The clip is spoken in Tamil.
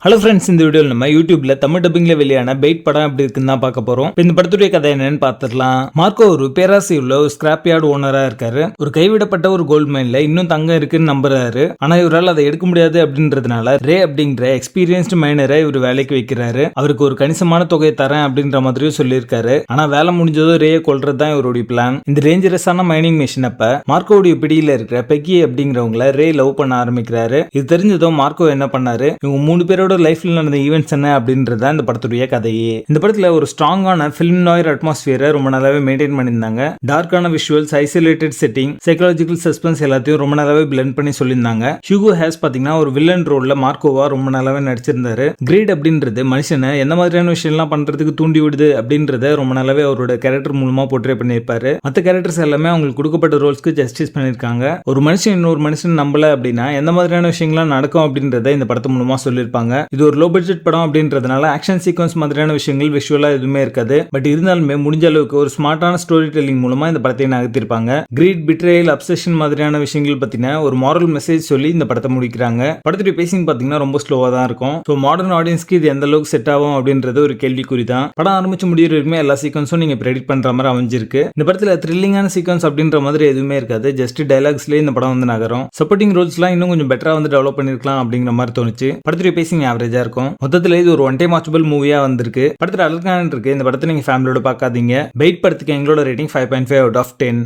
ஹலோ ஃப்ரெண்ட்ஸ், இந்த வீடியோவில் நம்ம யூடியூப்ல தமிழ் டப்பிங்ல வெளியான பெயிட் படம் எப்படி இருக்குன்னு தான் பார்க்க போறோம். இந்த படத்துடைய கதை என்னன்னு பார்த்துடலாம். மார்க்கோ ஒரு பேராசை உள்ள ஒரு ஸ்கிராப் யார்டு ஓனரா இருக்காரு. ஒரு கைவிடப்பட்ட ஒரு கோல்ட் மைன்ல இன்னும் தங்கம் இருக்குன்னு நம்புறாரு. ஆனா இவரால் அதை எடுக்க முடியாது அப்படின்றதுனால ரே அப்படிங்கிற எக்ஸ்பீரியன்ஸ்டு மைனரை இவர் வேலைக்கு வைக்கிறாரு. அவருக்கு ஒரு கணிசமான தொகையை தரேன் அப்படின்ற மாதிரியும் சொல்லியிருக்காரு. ஆனா வேலை முடிஞ்சதும் ரேயை கொல்றது தான் இவருடைய பிளான். இந்த டேஞ்சரஸான மைனிங் மிஷின் அப்ப மார்க்கோவுடைய பிடியில இருக்கிற பெக்கி அப்படிங்கிறவங்கள ரே லவ் பண்ண ஆரம்பிக்கிறாரு. இது தெரிஞ்சதும் மார்க்கோ என்ன பண்ணாரு, இவங்க 3 பேரோட லைஃப்ல நடந்த ஈவென்ட்ஸ் என்ன அப்படின்றத இந்த படத்துடைய கதையே. இந்த படத்துல ஒரு ஸ்ட்ராங்கான ஃபிலிம் நாயர் அட்மாஸ்பியரை ரொம்ப நல்லாவே மெயின்டைன் பண்ணியிருந்தாங்க. டார்க்கான visuals, isolated setting, psychological suspense எல்லாத்தையும் ரொம்ப நல்லாவே பிளெண்ட் பண்ணி சொல்லியிருந்தாங்க. ஹியூகோ ஹேஸ் பாத்தீங்கன்னா ஒரு வில்லன் ரோல்ல மார்க்கோவா ரொம்ப நல்லாவே நடிச்சிருந்தாரு. கிரீட் அப்படின்றது மனுஷனை எந்த மாதிரியான விஷயம்லாம் பண்றதுக்கு தூண்டி விடுது அப்படின்றத ரொம்ப நல்லாவே அவரோட கேரக்டர் மூலமா போர்ட்ரே பண்ணியிருப்பாரு. மற்ற கேரக்டர்ஸ் எல்லாமே அவங்களுக்கு கொடுக்கப்பட்ட ரோல்ஸ்க்கு ஜஸ்டிஸ் பண்ணியிருக்காங்க. ஒரு மனுஷன் இன்னொரு மனுஷன் நம்பல அப்படின்னா எந்த மாதிரியான விஷயங்கள்லாம் நடக்கும் அப்படின்றத இந்த படத்து மூலமா சொல்லியிருப்பாங்க. இது ஒரு லோ பட்ஜெட் படம் அப்படின்றதுனால ஆக்ஷன் சீக்வன்ஸ் மாதிரியான விஷயங்கள் விஷுவலா எதுவுமே இருக்காது. பட் இருந்தாலுமே முடிஞ்ச அளவுக்கு ஒரு ஸ்மார்ட்டான ஸ்டோரி டெல்லிங் மூலமா இந்த படத்தை நகர்த்திருப்பாங்க. கிரீட், பிட்ரேயல், அப்சஷன் மாதிரியான விஷயங்கள் பத்தின ஒரு மாரல் மெசேஜ் சொல்லி இந்த படத்தை முடிக்கிறாங்க. படத்துடைய பேசிங் பாத்தீங்கன்னா ரொம்ப ஸ்லோவா தான் இருக்கும். ஸோ மாடர்ன் ஆடியன்ஸ்க்கு இது எந்த அளவுக்கு செட் ஆகும் அப்படின்றது ஒரு கேள்விக்குறி தான். படம் ஆரம்பிச்சு முடிகிற வரைக்குமே எல்லா சீக்வன்ஸும் நீங்க ப்ரெடிக்ட் பண்ற மாதிரி அமைஞ்சிருக்கு. இந்த படத்துல த்ரில்லிங்கான சீக்வன்ஸ் அப்படின்ற மாதிரி எதுவுமே இருக்காது. ஜஸ்ட் டைலாக்ஸ்லேயே இந்த படம் வந்து நகரும். சப்போர்ட்டிங் ரோல்ஸ்லாம் இன்னும் கொஞ்சம் பெட்டரா வந்து டெவலப் பண்ணிருக்கலாம் அப்படிங்கிற மாதிரி தோணுச்சு. படத்துடைய பேசிங் ஆவரேஜா இருக்கும். மொத்தத்தில் இது ஒரு ஒன் டைம் வாட்சபிள் மூவியா வந்திருக்கு. படத்துல அழகான இருக்கு. இந்த படத்தை நீங்க ஃபேமிலியோட பார்க்காதீங்க. பெயிட் படத்துக்கு எங்களோட ரேட்டிங் 5.5 out of 10.